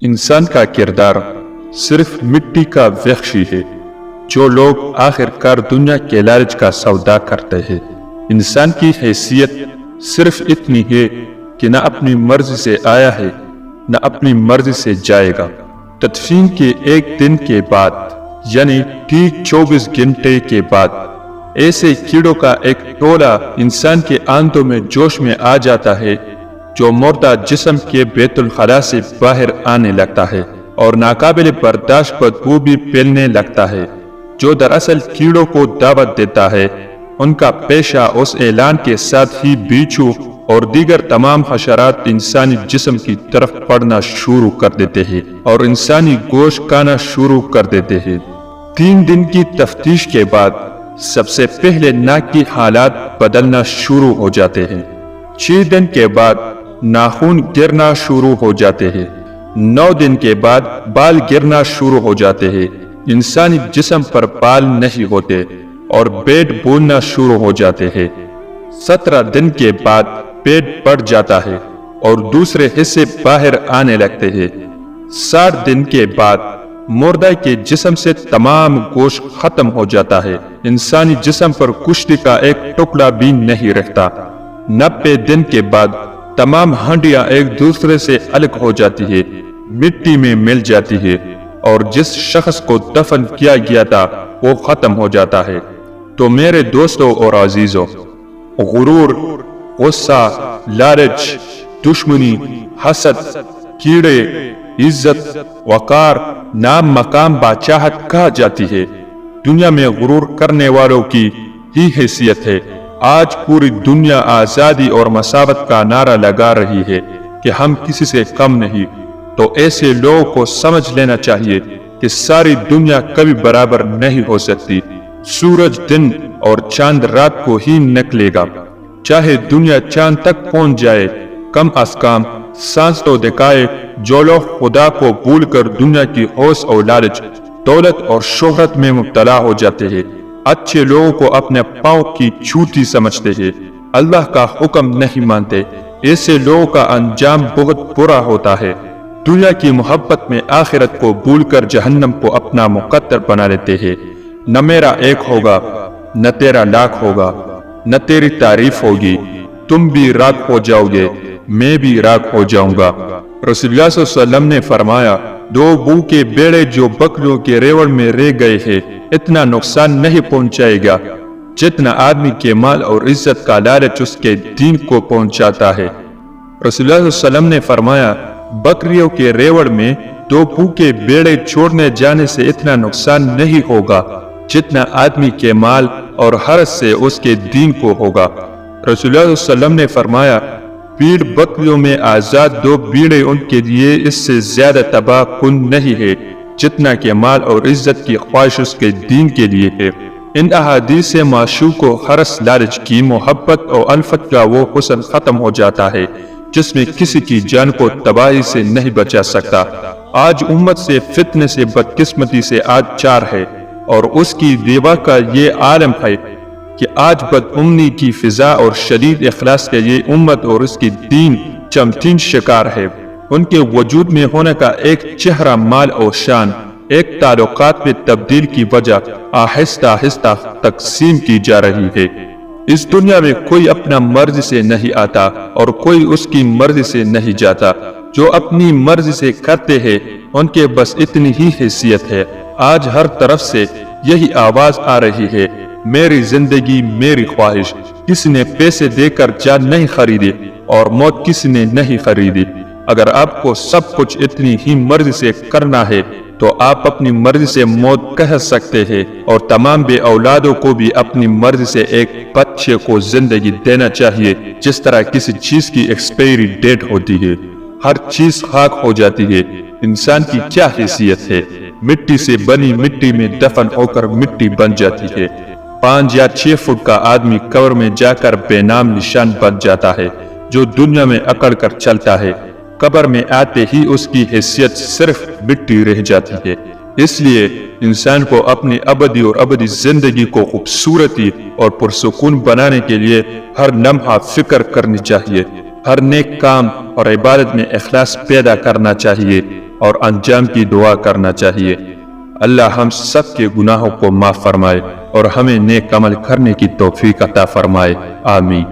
انسان کا کردار صرف مٹی کا وحشی ہے جو لوگ آخر کار دنیا کے لالچ کا سودا کرتے ہیں۔ انسان کی حیثیت صرف اتنی ہے کہ نہ اپنی مرضی سے آیا ہے نہ اپنی مرضی سے جائے گا۔ تدفین کے ایک دن کے بعد یعنی ٹھیک 24 گھنٹے کے بعد ایسے کیڑوں کا ایک ٹولہ انسان کے آندوں میں جوش میں آ جاتا ہے جو مردہ جسم کے بیت الخلاء سے باہر آنے لگتا ہے اور ناقابل برداشت بدبو بھی پھیلنے لگتا ہے، جو دراصل کیڑوں کو دعوت دیتا ہے۔ ان کا پیشہ اس اعلان کے ساتھ ہی بیچو اور دیگر تمام حشرات انسانی جسم کی طرف پڑنا شروع کر دیتے ہیں اور انسانی گوشت کھانا شروع کر دیتے ہیں۔ 3 دن کی تفتیش کے بعد سب سے پہلے ناک کی حالات بدلنا شروع ہو جاتے ہیں۔ 6 دن کے بعد ناخن گرنا شروع ہو جاتے ہیں۔ 9 دن کے بعد بال گرنا شروع ہو جاتے ہیں۔ انسانی جسم پر بال نہیں ہوتے اور پیٹ بولنا شروع ہو جاتے ہیں۔ 17 دن کے بعد پیٹ بڑھ جاتا ہے اور دوسرے حصے باہر آنے لگتے ہیں۔ 60 دن کے بعد مردہ کے جسم سے تمام گوشت ختم ہو جاتا ہے۔ انسانی جسم پر کشتی کا ایک ٹکڑا بھی نہیں رہتا۔ 90 دن کے بعد تمام ہڈیاں ایک دوسرے سے الگ ہو جاتی ہے، مٹی میں مل جاتی ہے اور جس شخص کو دفن کیا گیا تھا وہ ختم ہو جاتا ہے۔ تو میرے دوستوں اور عزیزوں، غرور، غصہ، لالچ، دشمنی، حسد، کیڑے، عزت، وقار، نام، مقام، بادشاہت کہا جاتی ہے۔ دنیا میں غرور کرنے والوں کی ہی حیثیت ہے۔ آج پوری دنیا آزادی اور مساوات کا نعرہ لگا رہی ہے کہ ہم کسی سے کم نہیں، تو ایسے لوگوں کو سمجھ لینا چاہیے کہ ساری دنیا کبھی برابر نہیں ہو سکتی۔ سورج دن اور چاند رات کو ہی نکلے گا، چاہے دنیا چاند تک پہنچ جائے۔ کم از کم سانس تو دکھائے جو لوگ خدا کو بھول کر دنیا کی ہوش اور لالچ، دولت اور شہرت میں مبتلا ہو جاتے ہیں۔ اچھے لوگوں کو اپنے پاؤں کی چوٹی سمجھتے ہیں، اللہ کا حکم نہیں مانتے۔ ایسے لوگوں کا انجام بہت برا ہوتا ہے۔ دنیا کی محبت میں آخرت کو بھول کر جہنم کو اپنا مقدر بنا لیتے ہیں۔ نہ میرا ایک ہوگا، نہ تیرا لاکھ ہوگا، نہ تیری تعریف ہوگی۔ تم بھی راکھ ہو جاؤ گے، میں بھی راکھ ہو جاؤں گا۔ رسول اللہ صلی اللہ علیہ وسلم نے فرمایا، 2 بھوکے بیڑے جو بکریوں کے ریوڑ میں رہ گئے ہیں اتنا نقصان نہیں پہنچائے گا جتنا آدمی کے مال اور عزت کا لالچ اس کے دین کو پہنچاتا ہے۔ رسول اللہ صلی اللہ علیہ وسلم نے فرمایا، بکریوں کے ریوڑ میں 2 بھوکے بیڑے چھوڑنے جانے سے اتنا نقصان نہیں ہوگا جتنا آدمی کے مال اور حرض سے اس کے دین کو ہوگا۔ رسول اللہ صلی اللہ علیہ وسلم نے فرمایا، بھیڑ بکریوں میں آزاد 2 بھیڑیں ان کے لیے اس سے زیادہ تباہ کن نہیں ہے جتنا کہ مال اور عزت کی خواہش اس کے دین کے لیے ہے۔ ان احادیث سے معشوق و حرص، لالچ کی محبت اور الفت کا وہ حسن ختم ہو جاتا ہے جس میں کسی کی جان کو تباہی سے نہیں بچا سکتا۔ آج امت سے فتنے سے بدقسمتی سے آج چار ہے اور اس کی دیوا کا یہ عالم ہے کہ آج بدامنی کی فضا اور شدید اخلاص کے یہ امت اور اس کی دین چمتین شکار ہے۔ ان کے وجود میں ہونے کا ایک چہرہ مال اور شان، ایک تعلقات میں تبدیل کی وجہ آہستہ آہستہ تقسیم کی جا رہی ہے۔ اس دنیا میں کوئی اپنا مرضی سے نہیں آتا اور کوئی اس کی مرضی سے نہیں جاتا۔ جو اپنی مرضی سے کرتے ہیں ان کے بس اتنی ہی حیثیت ہے۔ آج ہر طرف سے یہی آواز آ رہی ہے، میری زندگی میری خواہش۔ کسی نے پیسے دے کر جان نہیں خریدی اور موت کسی نے نہیں خریدی۔ اگر آپ کو سب کچھ اتنی ہی مرضی سے کرنا ہے تو آپ اپنی مرضی سے موت کہہ سکتے ہیں اور تمام بے اولادوں کو بھی اپنی مرضی سے ایک بچے کو زندگی دینا چاہیے، جس طرح کسی چیز کی ایکسپائری ڈیٹ ہوتی ہے۔ ہر چیز خاک ہو جاتی ہے۔ انسان کی کیا حیثیت ہے؟ مٹی سے بنی مٹی میں دفن ہو کر مٹی بن جاتی ہے۔ 5 یا 6 فٹ کا آدمی قبر میں جا کر بے نام نشان بن جاتا ہے جو دنیا میں اکڑ کر چلتا ہے۔ قبر میں آتے ہی اس کی حیثیت صرف مٹی رہ جاتی ہے۔ اس لیے انسان کو اپنی ابدی اور ابدی زندگی کو خوبصورتی اور پرسکون بنانے کے لیے ہر لمحہ فکر کرنی چاہیے، ہر نیک کام اور عبادت میں اخلاص پیدا کرنا چاہیے، اور انجام کی دعا کرنا چاہیے۔ اللہ ہم سب کے گناہوں کو معاف فرمائے اور ہمیں نیک عمل کرنے کی توفیق عطا فرمائے، آمین۔